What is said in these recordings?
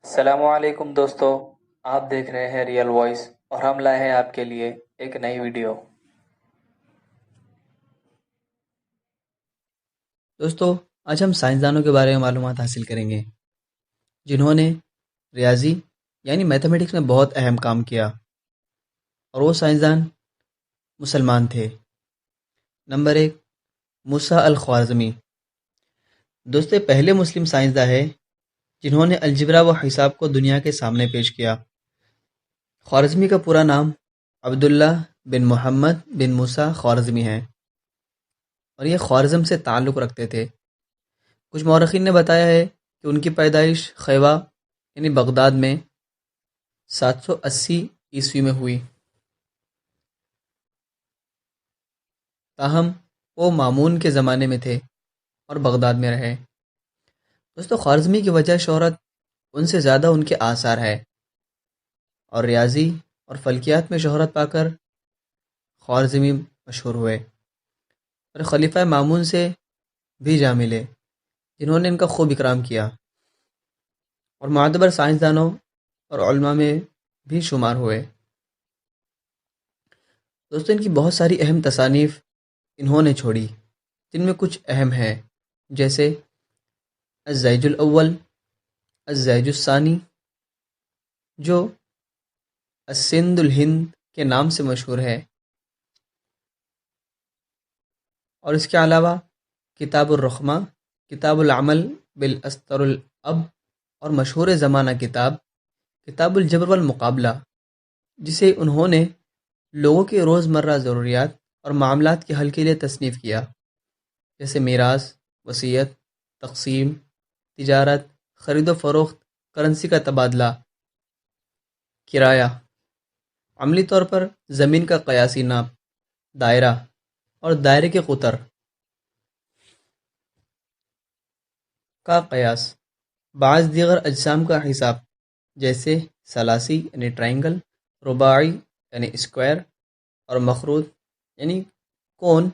السلام علیکم دوستو، آپ دیکھ رہے ہیں ریئل وائس اور ہم لائے ہیں آپ کے لیے ایک نئی ویڈیو۔ دوستو، آج ہم سائنسدانوں کے بارے میں معلومات حاصل کریں گے جنہوں نے ریاضی یعنی میتھمیٹکس میں بہت اہم کام کیا، اور وہ سائنسدان مسلمان تھے۔ نمبر 1، موسیٰ الخوارزمی۔ دوستو، پہلے مسلم سائنسداں ہے جنہوں نے الجبرا و حساب کو دنیا کے سامنے پیش کیا۔ خوارزمی کا پورا نام عبداللہ بن محمد بن موسیٰ خوارزمی ہے، اور یہ خوارزم سے تعلق رکھتے تھے۔ کچھ مورخین نے بتایا ہے کہ ان کی پیدائش خیبہ یعنی بغداد میں 780 عیسوی میں ہوئی، تاہم وہ مامون کے زمانے میں تھے اور بغداد میں رہے۔ دوستو، خوارزمی کی وجہ شہرت ان سے زیادہ ان کے آثار ہے، اور ریاضی اور فلکیات میں شہرت پا کر خوارزمی مشہور ہوئے، اور خلیفہ مامون سے بھی جا ملے جنہوں نے ان کا خوب اکرام کیا، اور معتبر سائنسدانوں اور علماء میں بھی شمار ہوئے۔ دوستو، ان کی بہت ساری اہم تصانیف انہوں نے چھوڑی، جن میں کچھ اہم ہیں، جیسے الزیج الاول، الزیج الثانی، جو السند الہند کے نام سے مشہور ہے، اور اس کے علاوہ کتاب الرحمہ، کتاب العمل بالاسطر الاب، اور مشہور زمانہ کتاب الجبر والمقابلہ، جسے انہوں نے لوگوں کے روزمرہ ضروریات اور معاملات کے حل کے لیے تصنیف کیا، جیسے میراث، وصیت، تقسیم، تجارت، خرید و فروخت، کرنسی کا تبادلہ، کرایہ، عملی طور پر زمین کا قیاسی ناپ، دائرہ اور دائرے کے قطر کا قیاس، بعض دیگر اجسام کا حساب، جیسے ثلاثی یعنی ٹرائنگل، رباعی یعنی اسکوائر، اور مخروط یعنی کون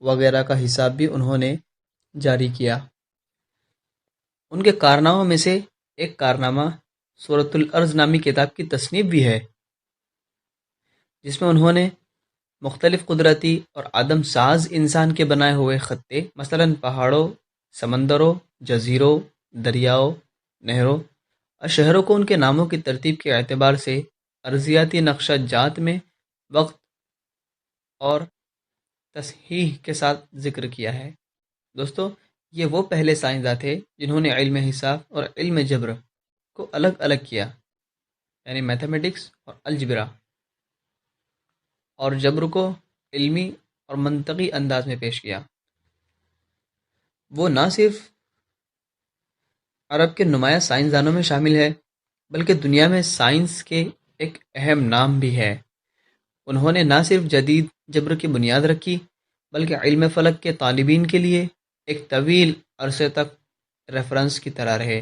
وغیرہ کا حساب بھی انہوں نے جاری کیا۔ ان کے کارناموں میں سے ایک کارنامہ سورۃ الارض نامی کتاب کی تصنیف بھی ہے، جس میں انہوں نے مختلف قدرتی اور آدم ساز انسان کے بنائے ہوئے خطے، مثلا پہاڑوں، سمندروں، جزیروں، دریاؤں، نہروں اور شہروں کو ان کے ناموں کی ترتیب کے اعتبار سے ارضیاتی نقشہ جات میں وقت اور تصحیح کے ساتھ ذکر کیا ہے۔ دوستو، یہ وہ پہلے سائنسداں تھے جنہوں نے علم حساب اور علم جبر کو الگ الگ کیا، یعنی میتھمیٹکس اور الجبرا، اور جبر کو علمی اور منطقی انداز میں پیش کیا۔ وہ نہ صرف عرب کے نمایاں سائنسدانوں میں شامل ہے، بلکہ دنیا میں سائنس کے ایک اہم نام بھی ہے۔ انہوں نے نہ صرف جدید جبر کی بنیاد رکھی، بلکہ علم فلک کے طالبین کے لیے ایک طویل عرصے تک ریفرنس کی طرح رہے۔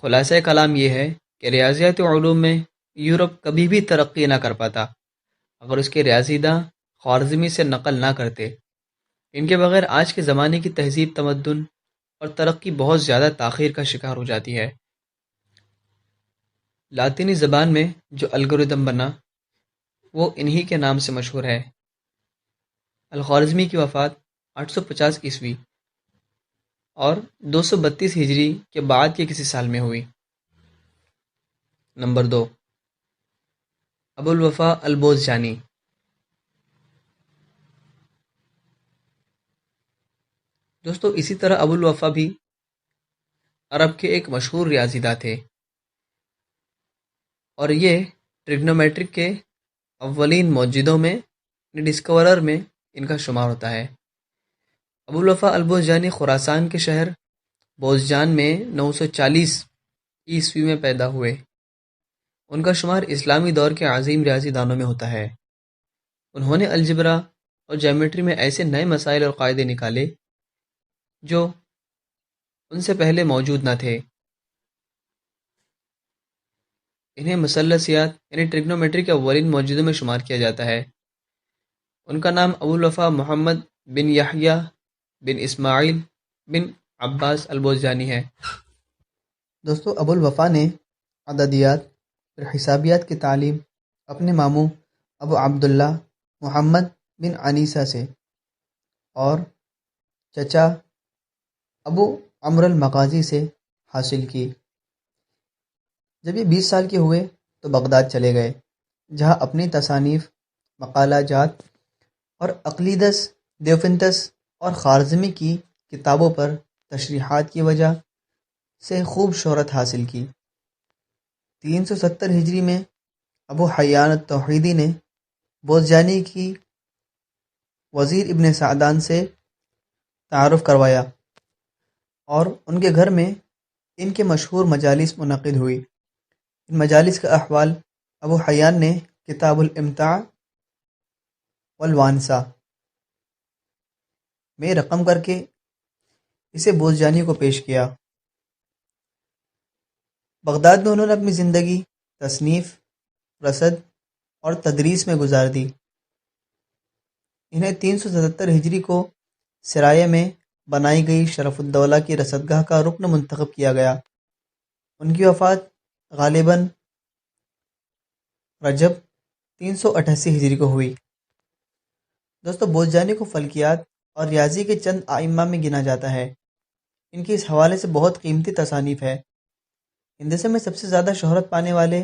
خلاصہ کلام یہ ہے کہ ریاضیات و علوم میں یورپ کبھی بھی ترقی نہ کر پاتا اگر اس کے ریاضی داں خوارزمی سے نقل نہ کرتے۔ ان کے بغیر آج کے زمانے کی تہذیب، تمدن اور ترقی بہت زیادہ تاخیر کا شکار ہو جاتی ہے۔ لاطینی زبان میں جو الگوریدم بنا وہ انہی کے نام سے مشہور ہے۔ الخوارزمی کی وفات 850 عیسوی اور 232 ہجری کے بعد کے کسی سال میں ہوئی۔ نمبر 2، ابو الوفا البوزجانی۔ دوستو، اسی طرح ابو الوفا بھی عرب کے ایک مشہور ریاضی داں تھے، اور یہ ٹریگنومیٹرک کے اولین موجدوں میں، ڈسکورر میں ان کا شمار ہوتا ہے۔ ابو الوفا البوزجانی خراسان کے شہر بوزجان میں 940 عیسوی میں پیدا ہوئے۔ ان کا شمار اسلامی دور کے عظیم ریاضی دانوں میں ہوتا ہے۔ انہوں نے الجبرا اور جیومیٹری میں ایسے نئے مسائل اور قاعدے نکالے جو ان سے پہلے موجود نہ تھے۔ انہیں مثلثیات یعنی ٹریگنومیٹری کے اولین موجودوں میں شمار کیا جاتا ہے۔ ان کا نام ابو الوفا محمد بن یحییٰ بن اسماعیل بن عباس البوزجانی ہے۔ دوستو ابو الوفا نے عددیات اور حسابیات کی تعلیم اپنے ماموں ابو عبداللہ محمد بن عنیسہ سے اور چچا ابو عمرو المغازی سے حاصل کی۔ جب یہ 20 سال کے ہوئے تو بغداد چلے گئے، جہاں اپنی تصانیف، مقالہ جات اور عقلیدس، دیوفنتس اور خارزمی کی کتابوں پر تشریحات کی وجہ سے خوب شہرت حاصل کی۔ 370 ہجری میں ابو حیان التوحیدی نے بوزجانی کی وزیر ابن سعدان سے تعارف کروایا اور ان کے گھر میں ان کے مشہور مجالس منعقد ہوئی۔ ان مجالس کا احوال ابو حیان نے کتاب الامتاع والوانسہ میں رقم کر کے اسے بوزجانی کو پیش کیا۔ بغداد میں انہوں نے اپنی زندگی تصنیف، رصد اور تدریس میں گزار دی۔ انہیں 377 ہجری کو سرایہ میں بنائی گئی شرف الدولہ کی رصدگاہ کا رکن منتخب کیا گیا۔ ان کی وفات غالباً رجب 388 ہجری کو ہوئی۔ دوستو بوزجانی کو فلکیات اور ریاضی کے چند ائمہ میں گنا جاتا ہے۔ ان کی اس حوالے سے بہت قیمتی تصانیف ہے۔ ہندسے میں سب سے زیادہ شہرت پانے والے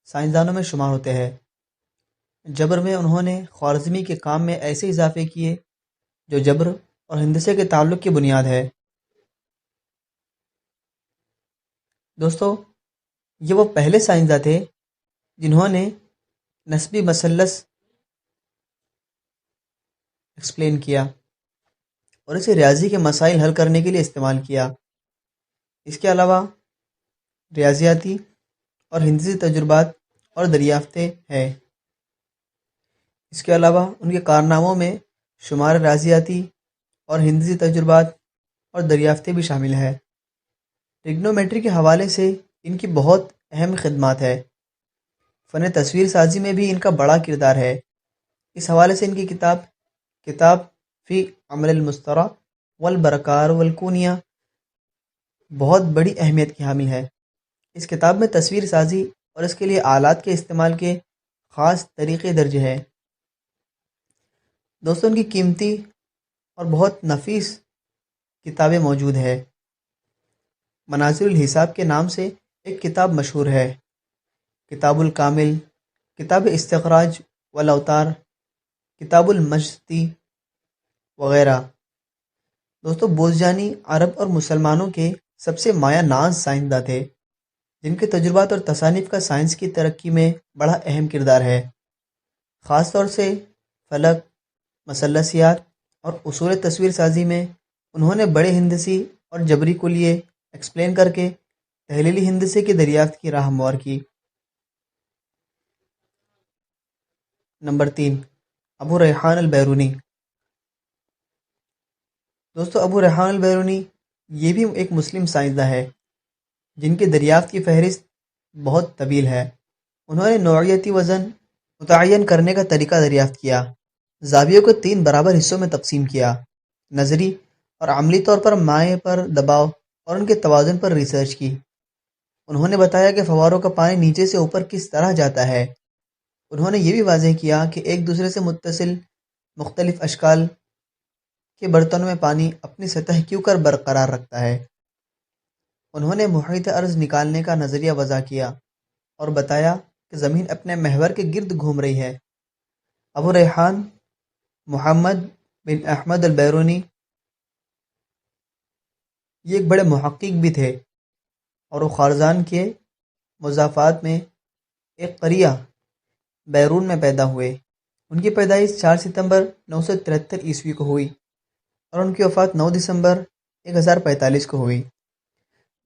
سائنسدانوں میں شمار ہوتے ہیں۔ جبر میں انہوں نے خوارزمی کے کام میں ایسے اضافے کیے جو جبر اور ہندسے کے تعلق کی بنیاد ہے۔ دوستو یہ وہ پہلے سائنسداں تھے جنہوں نے نسبی مثلث ایکسپلین کیا اور اسے ریاضی کے مسائل حل کرنے کے لیے استعمال کیا۔ اس کے علاوہ ریاضیاتی اور ہندسی تجربات اور دریافتیں ہیں۔ اس کے علاوہ ان کے کارناموں میں شمار ریاضیاتی اور ہندسی تجربات اور دریافتیں بھی شامل ہیں۔ ٹریگنومیٹری کے حوالے سے ان کی بہت اہم خدمات ہے۔ فن تصویر سازی میں بھی ان کا بڑا کردار ہے۔ اس حوالے سے ان کی کتاب فی عمل المسترا والبرکار والکونیہ بہت بڑی اہمیت کی حامل ہے۔ اس کتاب میں تصویر سازی اور اس کے لیے آلات کے استعمال کے خاص طریقے درج ہے۔ دوستوں ان کی قیمتی اور بہت نفیس کتابیں موجود ہے۔ مناظر الحساب کے نام سے ایک کتاب مشہور ہے، کتاب الکامل، کتاب استخراج والاوتار، کتاب المجدی وغیرہ۔ دوستو بوزجانی عرب اور مسلمانوں کے سب سے مایہ ناز سائنسداں تھے، جن کے تجربات اور تصانیف کا سائنس کی ترقی میں بڑا اہم کردار ہے۔ خاص طور سے فلک، مثلثیات اور اصول تصویر سازی میں انہوں نے بڑے ہندسی اور جبری کلیے ایکسپلین کر کے تحلیلی ہندسے کی دریافت کی راہ ہموار کی۔ نمبر 3، ابو ریحان البیرونی۔ دوستو ابو ریحان البیرونی یہ بھی ایک مسلم سائنسداں ہے جن کی دریافت کی فہرست بہت طویل ہے۔ انہوں نے نوعیتی وزن متعین کرنے کا طریقہ دریافت کیا، زاویوں کو 3 برابر حصوں میں تقسیم کیا، نظری اور عملی طور پر مائع پر دباؤ اور ان کے توازن پر ریسرچ کی۔ انہوں نے بتایا کہ فواروں کا پانی نیچے سے اوپر کس طرح جاتا ہے۔ انہوں نے یہ بھی واضح کیا کہ ایک دوسرے سے متصل مختلف اشکال کے برتنوں میں پانی اپنی سطح کیوں کر برقرار رکھتا ہے۔ انہوں نے محیط ارض نکالنے کا نظریہ وضع کیا اور بتایا کہ زمین اپنے محور کے گرد گھوم رہی ہے۔ ابو ریحان محمد بن احمد البیرونی یہ ایک بڑے محقق بھی تھے اور وہ خارزان کے مضافات میں ایک قریہ بیرون میں پیدا ہوئے۔ ان کی پیدائش 4 ستمبر 973 عیسوی کو ہوئی اور ان کی وفات 9 دسمبر 1045 کو ہوئی۔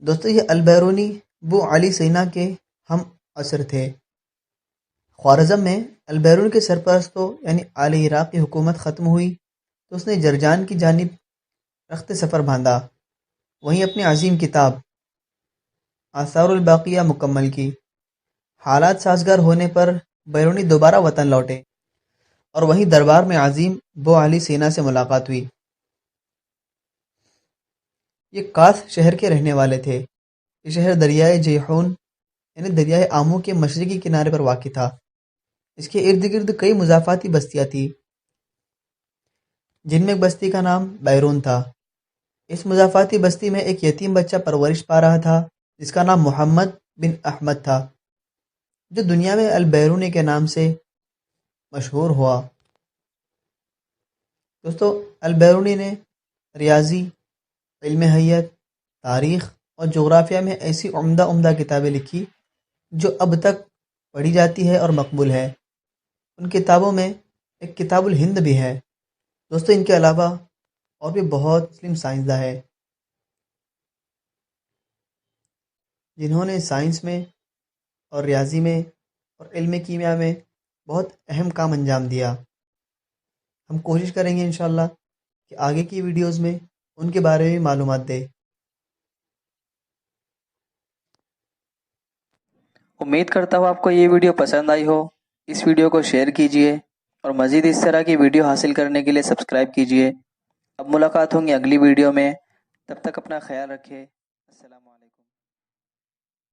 دوستو یہ البیرونی ابو علی سینا کے ہم عصر تھے۔ خوارزم میں البیرون کے سرپرستوں یعنی آل عراق کی حکومت ختم ہوئی تو اس نے جرجان کی جانب رخت سفر باندھا، وہیں اپنی عظیم کتاب آثار الباقیہ مکمل کی۔ حالات سازگار ہونے پر بیرونی دوبارہ وطن لوٹے اور وہیں دربار میں عظیم ابو علی سینا سے ملاقات ہوئی۔ یہ کاس شہر کے رہنے والے تھے یہ شہر دریائے جیحون یعنی دریائے آمو کے مشرقی کنارے پر واقع تھا۔ اس کے ارد گرد کئی مضافاتی بستیاں تھیں، جن میں ایک بستی کا نام بیرون تھا۔ اس مضافاتی بستی میں ایک یتیم بچہ پرورش پا رہا تھا جس کا نام محمد بن احمد تھا، جو دنیا میں البیرونی کے نام سے مشہور ہوا۔ دوستو، البیرونی نے ریاضی، علم حیات، تاریخ اور جغرافیہ میں ایسی عمدہ کتابیں لکھی جو اب تک پڑھی جاتی ہے اور مقبول ہے۔ ان کتابوں میں ایک کتاب الہند بھی ہے۔ دوستو، ان کے علاوہ اور بھی بہت مسلم سائنسداں ہیں جنہوں نے سائنس میں اور ریاضی میں اور علم کیمیا میں بہت اہم کام انجام دیا۔ ہم کوشش کریں گے انشاءاللہ کہ آگے کی ویڈیوز میں ان کے بارے میں معلومات دیں۔ امید کرتا ہوں آپ کو یہ ویڈیو پسند آئی ہو۔ اس ویڈیو کو شیئر کیجئے اور مزید اس طرح کی ویڈیو حاصل کرنے کے لیے سبسکرائب کیجئے۔ اب ملاقات ہوں گی اگلی ویڈیو میں، تب تک اپنا خیال رکھیں۔ السلام علیکم۔